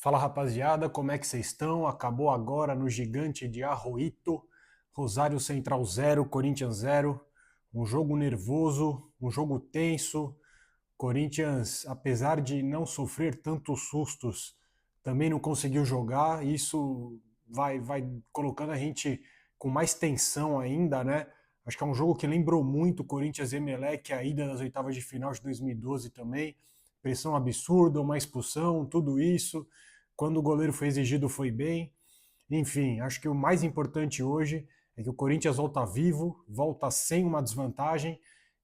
Fala rapaziada, como é que vocês estão? Acabou agora no Gigante de Arroito, Rosário Central 0, Corinthians 0. Um jogo nervoso, um jogo tenso. Corinthians, apesar de não sofrer tantos sustos, também não conseguiu jogar. Isso vai colocando a gente com mais tensão ainda, né? Acho que é um jogo que lembrou muito Corinthians e Emelec, a ida das oitavas de final de 2012 também. Pressão absurda, uma expulsão, tudo isso. Quando o goleiro foi exigido, foi bem. Enfim, acho que o mais importante hoje é que o Corinthians volta vivo, volta sem uma desvantagem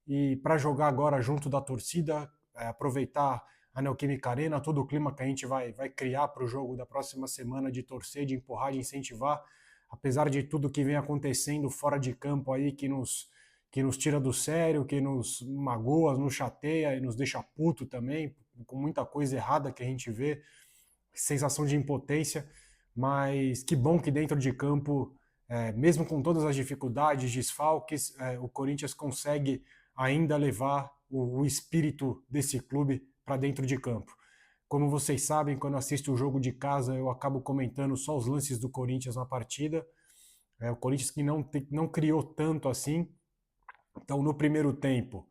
e para jogar agora junto da torcida, aproveitar a Neoquímica Arena, todo o clima que a gente vai criar para o jogo da próxima semana de torcer, de empurrar, de incentivar, apesar de tudo que vem acontecendo fora de campo aí que nos tira do sério, que nos magoa, nos chateia e nos deixa puto também, com muita coisa errada que a gente vê, sensação de impotência, mas que bom que dentro de campo, mesmo com todas as dificuldades, desfalques, o Corinthians consegue ainda levar o espírito desse clube para dentro de campo. Como vocês sabem, quando eu assisto o jogo de casa, eu acabo comentando só os lances do Corinthians na partida. O Corinthians que não criou tanto assim. Então, no primeiro tempo,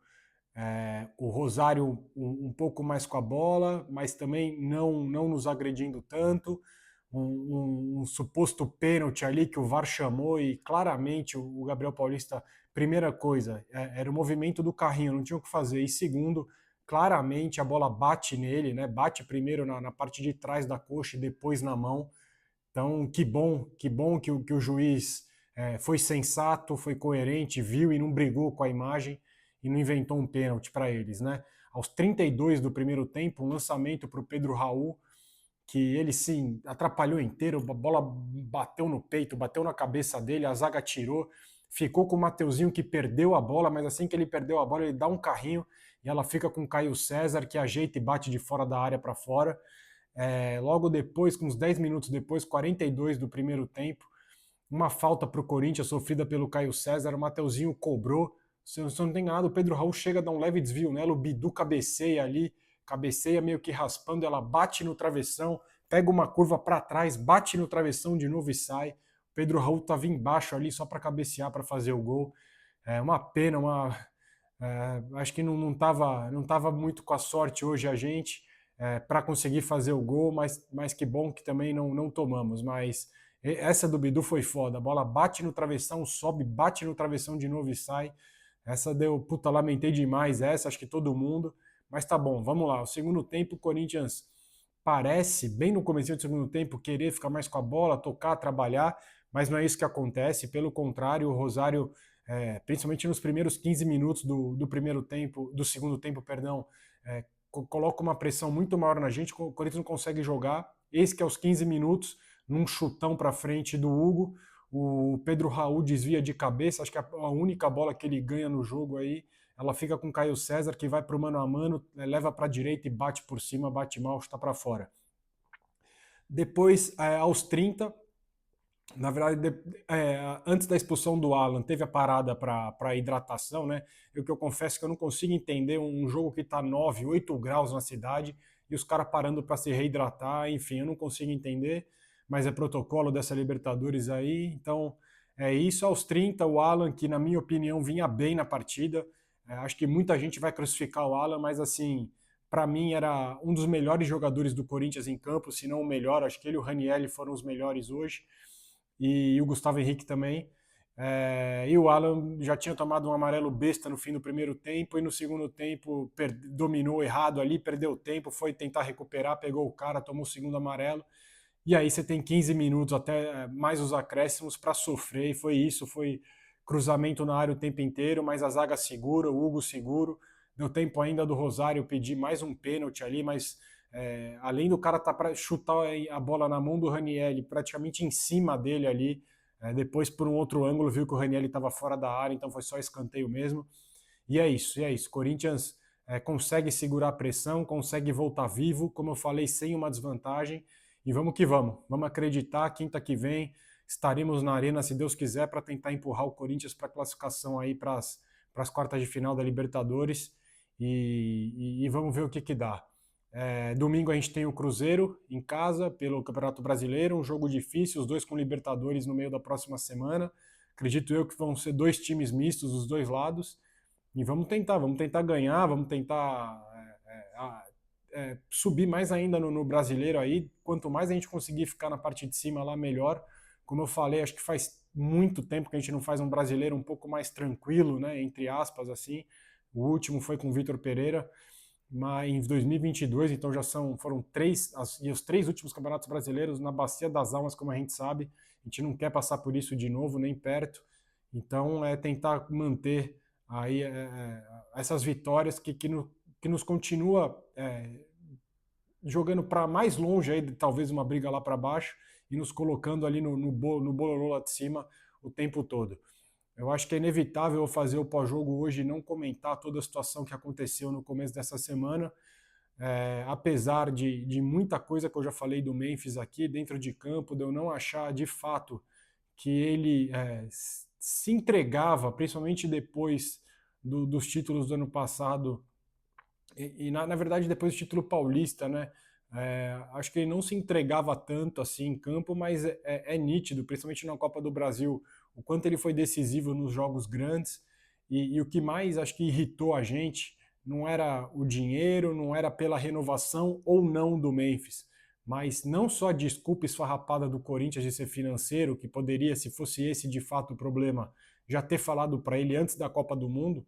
o Rosário um pouco mais com a bola, mas também não nos agredindo tanto. Um suposto pênalti ali que o VAR chamou e claramente o Gabriel Paulista, primeira coisa, era o movimento do carrinho, não tinha o que fazer. E segundo, claramente a bola bate nele, né? Bate primeiro na parte de trás da coxa e depois na mão. Então, que bom que o juiz foi sensato, foi coerente, viu e não brigou com a imagem e não inventou um pênalti para eles, né? Aos 32 do primeiro tempo, um lançamento para o Pedro Raul, que ele sim atrapalhou inteiro, a bola bateu no peito, bateu na cabeça dele, a zaga tirou, ficou com o Mateuzinho que perdeu a bola, mas assim que ele perdeu a bola, ele dá um carrinho e ela fica com o Caio César, que ajeita e bate de fora da área para fora. Logo depois, uns 10 minutos depois, 42 do primeiro tempo, uma falta para o Corinthians sofrida pelo Caio César, o Mateuzinho cobrou, se eu não tem nada, o Pedro Raul chega a dar um leve desvio nela, o Bidu cabeceia ali, cabeceia meio que raspando, ela bate no travessão, pega uma curva para trás, bate no travessão de novo e sai. O Pedro Raul estava embaixo ali só para cabecear, para fazer o gol. Uma pena, acho que não tava muito com a sorte hoje a gente para conseguir fazer o gol, mas que bom que também não tomamos. Mas essa do Bidu foi foda. A bola bate no travessão, sobe, bate no travessão de novo e sai. Essa deu, puta, lamentei demais essa, acho que todo mundo. Mas tá bom, vamos lá. O segundo tempo, o Corinthians parece, bem no começo do segundo tempo, querer ficar mais com a bola, tocar, trabalhar, mas não é isso que acontece. Pelo contrário, o Rosário, principalmente nos primeiros 15 minutos do primeiro tempo, do segundo tempo, perdão, coloca uma pressão muito maior na gente, o Corinthians não consegue jogar. Esse que é os 15 minutos, num chutão para frente do Hugo, o Pedro Raul desvia de cabeça, acho que a única bola que ele ganha no jogo aí, ela fica com o Caio César, que vai para o mano a mano, leva para a direita e bate por cima, bate mal, está para fora. Depois, aos 30, na verdade, antes da expulsão do Alan, teve a parada para hidratação, né? O que eu confesso que eu não consigo entender um jogo que está 9, 8 graus na cidade e os caras parando para se reidratar, enfim, eu não consigo entender, mas é protocolo dessa Libertadores aí, então é isso. Aos 30, o Alan, que na minha opinião vinha bem na partida, acho que muita gente vai crucificar o Alan, mas assim, para mim era um dos melhores jogadores do Corinthians em campo, se não o melhor, acho que ele e o Ranielli foram os melhores hoje e o Gustavo Henrique também. E o Alan já tinha tomado um amarelo besta no fim do primeiro tempo e no segundo tempo dominou errado ali, perdeu tempo, foi tentar recuperar, pegou o cara, tomou o segundo amarelo. E aí você tem 15 minutos até mais os acréscimos para sofrer, e foi isso, foi cruzamento na área o tempo inteiro, mas a zaga segura, o Hugo seguro. Deu tempo ainda do Rosário pedir mais um pênalti ali, mas além do cara para chutar a bola na mão do Ranielli, praticamente em cima dele ali, depois por um outro ângulo viu que o Ranielli estava fora da área, então foi só escanteio mesmo. E é isso, e é isso. Corinthians consegue segurar a pressão, consegue voltar vivo, como eu falei, sem uma desvantagem. E vamos que vamos. Vamos acreditar, quinta que vem estaremos na arena, se Deus quiser, para tentar empurrar o Corinthians para a classificação aí para as quartas de final da Libertadores. E vamos ver o que dá. Domingo a gente tem o Cruzeiro em casa pelo Campeonato Brasileiro, um jogo difícil, os dois com Libertadores no meio da próxima semana. Acredito eu que vão ser dois times mistos dos dois lados. E vamos tentar ganhar, vamos tentar subir mais ainda no brasileiro aí. Quanto mais a gente conseguir ficar na parte de cima lá, melhor. Como eu falei, acho que faz muito tempo que a gente não faz um brasileiro um pouco mais tranquilo, né? Entre aspas, assim. O último foi com o Vitor Pereira, mas em 2022, então foram e os três últimos campeonatos brasileiros na Bacia das Almas, como a gente sabe. A gente não quer passar por isso de novo, nem perto. Então, é tentar manter aí essas vitórias que nos continua jogando para mais longe aí, talvez uma briga lá para baixo e nos colocando ali no bololô lá de cima o tempo todo. Eu acho que é inevitável eu fazer o pós-jogo hoje e não comentar toda a situação que aconteceu no começo dessa semana, apesar de muita coisa que eu já falei do Memphis aqui dentro de campo, de eu não achar de fato que ele se entregava, principalmente depois dos títulos do ano passado, na verdade depois do título paulista, né? Acho que ele não se entregava tanto assim em campo, mas é nítido, principalmente na Copa do Brasil, o quanto ele foi decisivo nos jogos grandes. E o que mais acho que irritou a gente não era o dinheiro, não era pela renovação ou não do Memphis, mas não só a desculpa esfarrapada do Corinthians de ser financeiro, que poderia, se fosse esse de fato o problema, já ter falado para ele antes da Copa do Mundo,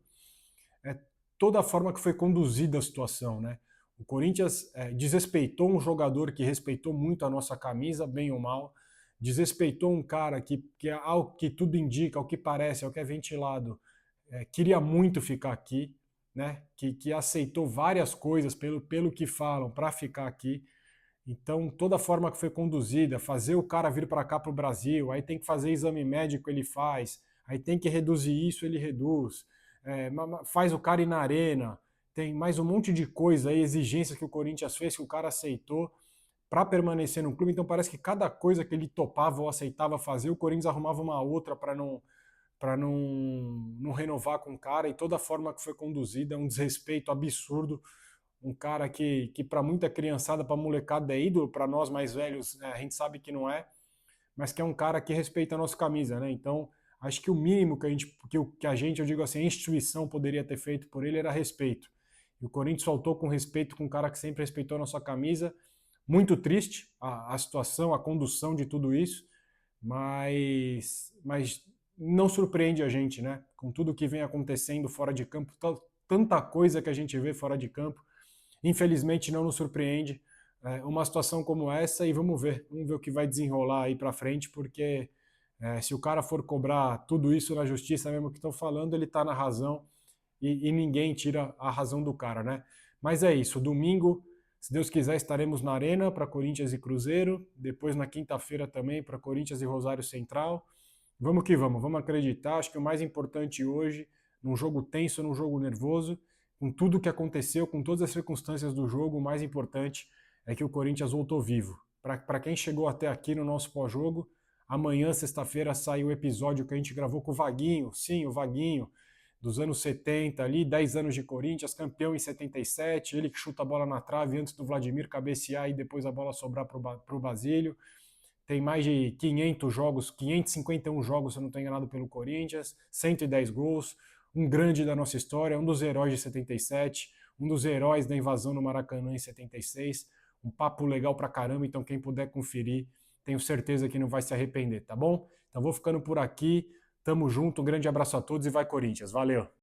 é toda a forma que foi conduzida a situação, né? O Corinthians desrespeitou um jogador que respeitou muito a nossa camisa, bem ou mal, desrespeitou um cara que ao que tudo indica, ao que parece, ao que é ventilado, queria muito ficar aqui, né? Que aceitou várias coisas pelo que falam para ficar aqui. Então, toda a forma que foi conduzida, fazer o cara vir para cá para o Brasil, aí tem que fazer exame médico, ele faz, aí tem que reduzir isso, ele reduz, faz o cara ir na arena, tem mais um monte de coisa aí, exigências que o Corinthians fez, que o cara aceitou para permanecer no clube. Então, parece que cada coisa que ele topava ou aceitava fazer, o Corinthians arrumava uma outra para não renovar com o cara, e toda a forma que foi conduzida é um desrespeito absurdo. Um cara que para muita criançada, para molecada é ídolo, para nós mais velhos a gente sabe que não é, mas que é um cara que respeita a nossa camisa, né? Então, acho que o mínimo que a gente, eu digo assim, a instituição poderia ter feito por ele era respeito. E o Corinthians faltou com respeito com um cara que sempre respeitou a nossa camisa. Muito triste a situação, a condução de tudo isso, mas não surpreende a gente, né? Com tudo que vem acontecendo fora de campo, tanta coisa que a gente vê fora de campo, infelizmente não nos surpreende uma situação como essa, e vamos ver o que vai desenrolar aí para frente, porque se o cara for cobrar tudo isso na justiça, mesmo que estão falando, ele está na razão e ninguém tira a razão do cara, né? Mas é isso, domingo, se Deus quiser, estaremos na Arena para Corinthians e Cruzeiro, depois na quinta-feira também para Corinthians e Rosário Central. Vamos que vamos acreditar. Acho que o mais importante hoje, num jogo tenso, num jogo nervoso, com tudo o que aconteceu, com todas as circunstâncias do jogo, o mais importante é que o Corinthians voltou vivo. Para quem chegou até aqui no nosso pós-jogo, amanhã, sexta-feira, sai o episódio que a gente gravou com o Vaguinho, sim, o Vaguinho, dos anos 70 ali, 10 anos de Corinthians, campeão em 77, ele que chuta a bola na trave antes do Vladimir cabecear e depois a bola sobrar para o Basílio. Tem mais de 500 jogos, 551 jogos, se eu não estou enganado, pelo Corinthians, 110 gols, um grande da nossa história, um dos heróis de 77, um dos heróis da invasão no Maracanã em 76, um papo legal pra caramba, então quem puder conferir, tenho certeza que não vai se arrepender, tá bom? Então vou ficando por aqui, tamo junto, um grande abraço a todos e vai Corinthians, valeu!